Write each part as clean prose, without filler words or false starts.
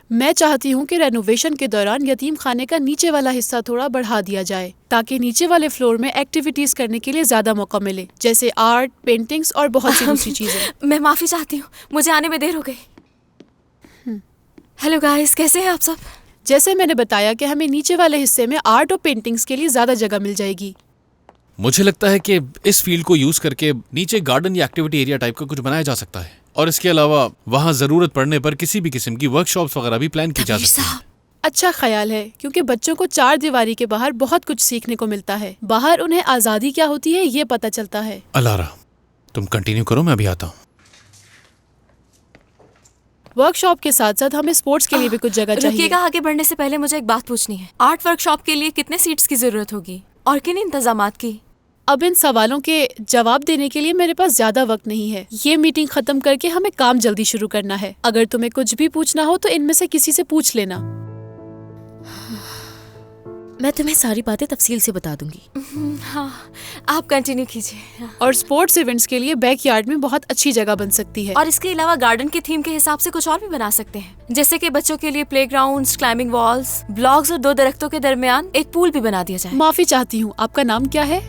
मैं चाहती हूँ कि रेनोवेशन के दौरान यतीम खाने का नीचे वाला हिस्सा थोड़ा बढ़ा दिया जाए ताकि नीचे वाले फ्लोर में एक्टिविटीज करने के लिए ज्यादा मौका मिले, जैसे आर्ट, पेंटिंग्स और बहुत सी दूसरी चीजें। मैं माफी चाहती हूँ, मुझे आने में देर हो गई। हेलो गाइस, कैसे हैं आप सब? जैसे मैंने बताया कि हमें नीचे वाले हिस्से में आर्ट और पेंटिंग्स के लिए ज्यादा जगह मिल जाएगी। मुझे लगता है कि इस फील्ड को यूज करके नीचे गार्डन या एक्टिविटी एरिया टाइप का कुछ बनाया जा सकता है, और इसके अलावा वहाँ जरूरत पड़ने पर किसी भी किस्म की वर्कशॉप्स वगैरह भी प्लान की जा सकती है। अच्छा ख्याल है, क्योंकि बच्चों को 4 दीवारी के बाहर बहुत कुछ सीखने को मिलता है। बाहर उन्हें आजादी क्या होती है ये पता चलता है। अलारा, तुम कंटिन्यू करो, मैं अभी आता हूँ। वर्कशॉप के साथ साथ हमें स्पोर्ट्स के लिए भी कुछ जगह चाहिए। रुकिएगा, आगे बढ़ने से पहले मुझे एक बात पूछनी है। आर्ट वर्कशॉप के लिए कितने सीट्स की जरूरत होगी और किन इंतजामात की? अब इन सवालों के जवाब देने के लिए मेरे पास ज्यादा वक्त नहीं है। ये मीटिंग खत्म करके हमें काम जल्दी शुरू करना है। अगर तुम्हें कुछ भी पूछना हो तो इनमें से किसी से पूछ लेना। मैं तुम्हें सारी बातें तफसील से बता दूंगी। हाँ, आप कंटिन्यू कीजिए। और स्पोर्ट्स इवेंट्स के लिए बैकयार्ड में बहुत अच्छी जगह बन सकती है। और इसके अलावा गार्डन की थीम के हिसाब से कुछ और भी बना सकते हैं, जैसे कि बच्चों के लिए प्लेग्राउंड्स, क्लाइंबिंग वॉल्स, ब्लॉक्स और 2 दरख्तों के दरमियान एक पूल भी बना दिया जाए। माफी चाहती हूँ, आपका नाम क्या है?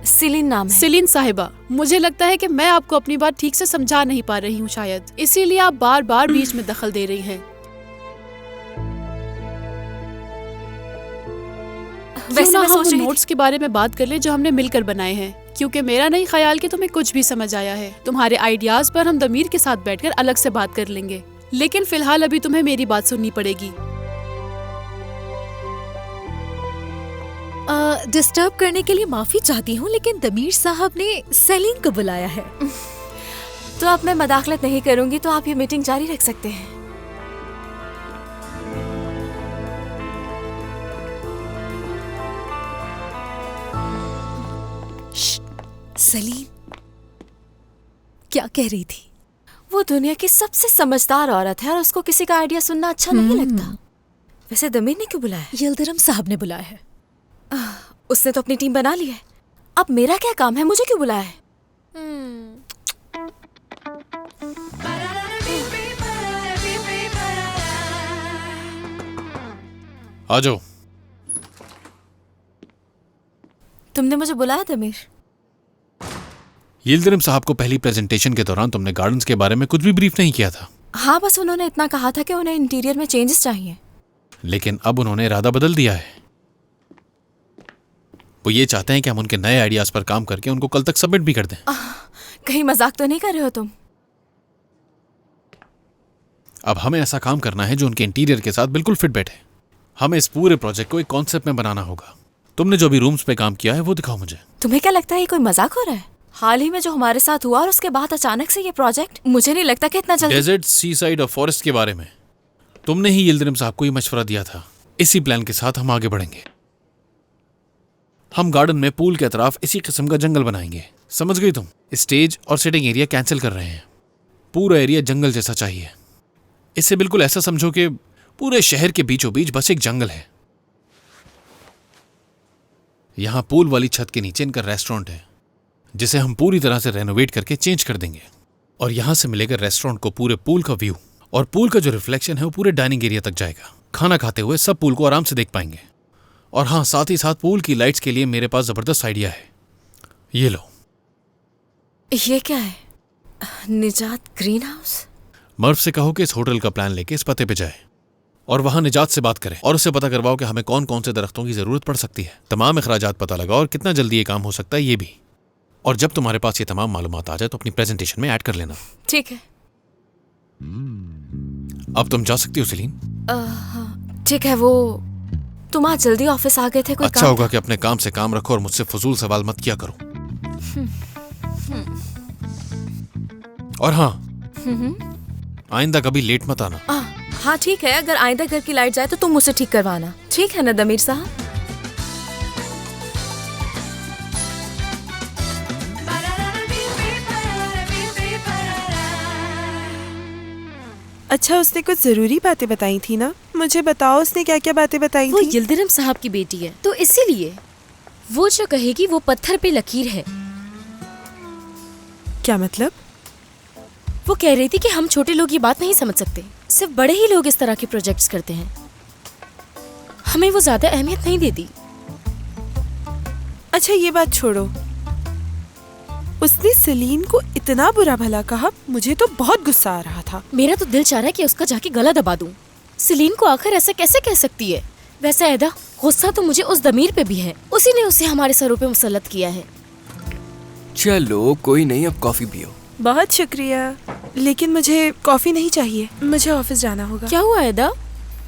सिलीन नाम है। सिलीन साहिबा, मुझे लगता है कि मैं आपको अपनी बात ठीक से समझा नहीं पा रही हूँ शायद, इसीलिए आप बार बार बीच में दखल दे रही हैं। वैसे मैं सोच रही थी नोट्स के बारे में बात कर ले जो हमने मिलकर बनाए हैं, क्योंकि मेरा नहीं ख्याल कि तुम्हें कुछ भी समझ आया है। तुम्हारे आइडियाज पर हम दमीर के साथ बैठकर अलग से बात कर लेंगे, लेकिन फिलहाल अभी तुम्हें मेरी बात सुननी पड़ेगी। डिस्टर्ब करने के लिए माफी चाहती हूँ, लेकिन दमीर साहब ने सेलिन को बुलाया है। तो अब मैं मदाखलत नहीं करूंगी, तो आप ये मीटिंग जारी रख सकते हैं। सलीम क्या कह रही थी? वो दुनिया की सबसे समझदार औरत है और उसको किसी का आइडिया सुनना अच्छा नहीं लगता। वैसे दमीर ने क्यों बुलाया? यिल्दिरम साहब ने बुलाया है। उसने तो अपनी टीम बना ली है, अब मेरा क्या काम है? मुझे क्यों बुलाया है? आ जाओ। तुमने मुझे बुलाया दमीर? यिल्दिरम साहब को पहली प्रेजेंटेशन के दौरान तुमने गार्डन्स के बारे में कुछ भी ब्रीफ नहीं किया था। हाँ, बस उन्होंने इतना कहा था कि उन्हें इंटीरियर में चेंजेस चाहिए। लेकिन अब उन्होंने इरादा बदल दिया है। वो ये चाहते हैं कि हम उनके नए आइडियाज पर काम करके उनको कल तक सबमिट भी कर दें। कहीं मजाक तो नहीं कर रहे हो तुम? अब हमें ऐसा काम करना है जो उनके इंटीरियर के साथ बिल्कुल फिट बैठे। हमें इस पूरे प्रोजेक्ट को एक कॉन्सेप्ट में बनाना होगा। तुमने जो भी रूम्स पे काम किया है वो दिखाओ मुझे। तुम्हें क्या लगता है ये कोई मजाक हो रहा है? हाल ही में जो हमारे साथ हुआ और उसके बाद अचानक से ये प्रोजेक्ट, मुझे नहीं लगता कि इतना जल्दी। डेजर्ट, सी साइड और फॉरेस्ट के बारे में तुमने ही यिल्दिरम साहब को ये मशवरा दिया था। इसी प्लान के साथ हम आगे बढ़ेंगे। हम गार्डन में पूल के अतराफ इसी किस्म का जंगल बनाएंगे। समझ गई तुम? स्टेज और सिटिंग एरिया कैंसिल कर रहे हैं। पूरा एरिया जंगल जैसा चाहिए। इसे बिल्कुल ऐसा समझो कि पूरे शहर के बीचों बीच बस एक जंगल है। यहां पूल वाली छत के नीचे इनका रेस्टोरेंट है, जिसे हम पूरी तरह से रेनोवेट करके चेंज कर देंगे। और यहां से मिलेगा रेस्टोरेंट को पूरे पूल का व्यू, और पूल का जो रिफ्लेक्शन है वो पूरे डाइनिंग एरिया तक जाएगा। खाना खाते हुए सब पूल को आराम से देख पाएंगे। और हाँ, साथ ही साथ पूल की लाइट्स के लिए मेरे पास जबरदस्त आइडिया है। ये लो। ये क्या है? निजात ग्रीन हाउस? मर्फ से कहो कि इस होटल का प्लान लेके इस पते पे जाए और वहां निजात से बात करें और उससे पता करवाओ कि हमें कौन कौन से दरख्तों की जरूरत पड़ सकती है। तमाम अखराजात पता लगाओ और कितना जल्दी ये काम हो सकता है ये भी। और जब तुम्हारे पास ये तमाम मालूमात आ जाए तो अपनी प्रेजेंटेशन में ऐड कर लेना। ठीक है। अब तुम जा सकती हो सलीन। ठीक है। वो तुम आज जल्दी ऑफिस आ गए थे, कोई अच्छा होगा कि अपने काम से काम रखो और मुझसे फजूल सवाल मत किया करो। और हाँ, आइंदा कभी लेट मत आना। हाँ ठीक है, अगर आइंदा घर की लाइट जाए तो तुम मुझसे ठीक करवाना। ठीक है ना दमीर साहब? अच्छा, उसने कुछ जरूरी बातें बताई थी ना? मुझे बताओ उसने क्या क्या बातें बताई वो थी? यिल्दिरम साहब की बेटी है, तो इसीलिए वो जो कहेगी वो पत्थर पे लकीर है। क्या मतलब? वो कह रही थी कि हम छोटे लोग ये बात नहीं समझ सकते। सिर्फ बड़े ही लोग इस तरह के प्रोजेक्ट्स करते हैं, हमें वो ज्यादा अहमियत नहीं देती। अच्छा ये बात छोड़ो, उसने सेलीन को इतना बुरा भला कहा, मुझे तो बहुत गुस्सा आ रहा था। मेरा तो दिल चाह रहा है कि उसका जाके गला दबा दूं। सेलीन को आखिर ऐसा कैसे कह सकती है? वैसे ऐदा, गुस्सा तो मुझे उस दमीर पे भी है, उसी ने उसे हमारे सरों पे मुसल्लत किया है। चलो कोई नहीं, अब कॉफी पियो। बहुत शुक्रिया, लेकिन मुझे कॉफी नहीं चाहिए, मुझे ऑफिस जाना होगा। क्या हुआ ऐदा?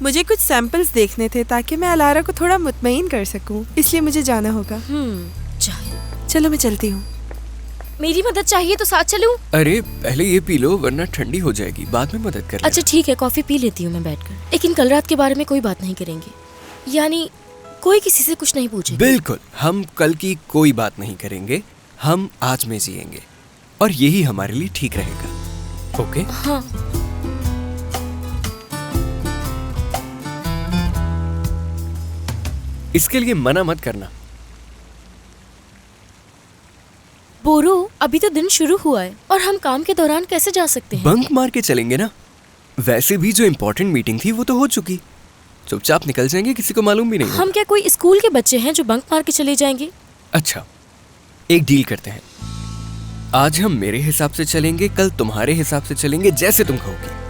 मुझे कुछ सैंपल्स देखने थे ताकि मैं अलारा को थोड़ा मुतमईन कर सकूं, इसलिए मुझे जाना होगा। चाहे चलो मैं चलती हूँ। मेरी मदद चाहिए तो साथ चलूं? अरे पहले ये पी लो वरना ठंडी हो जाएगी, बाद में मदद कर लेना। अच्छा ठीक है, कॉफी पी लेती हूँ मैं बैठकर, लेकिन कल रात के बारे में कोई बात नहीं करेंगे, यानी कोई किसी से कुछ नहीं पूछेगा। बिल्कुल, हम कल की कोई बात नहीं करेंगे, हम आज में जिएंगे और यही हमारे लिए ठीक रहेगा। ओके? हाँ। इसके लिए मना मत करना। बोरो, अभी तो दिन शुरू हुआ है और हम काम के दौरान कैसे जा सकते हैं? बंक मार के चलेंगे ना। वैसे भी जो इम्पोर्टेंट मीटिंग थी वो तो हो चुकी, चुपचाप निकल जाएंगे, किसी को मालूम भी नहीं होगा। हम क्या कोई स्कूल के बच्चे हैं जो बंक मार के चले जाएंगे? अच्छा, एक डील करते हैं, आज हम मेरे हिसाब से चलेंगे, कल तुम्हारे हिसाब से चलेंगे, जैसे तुम कहोगे।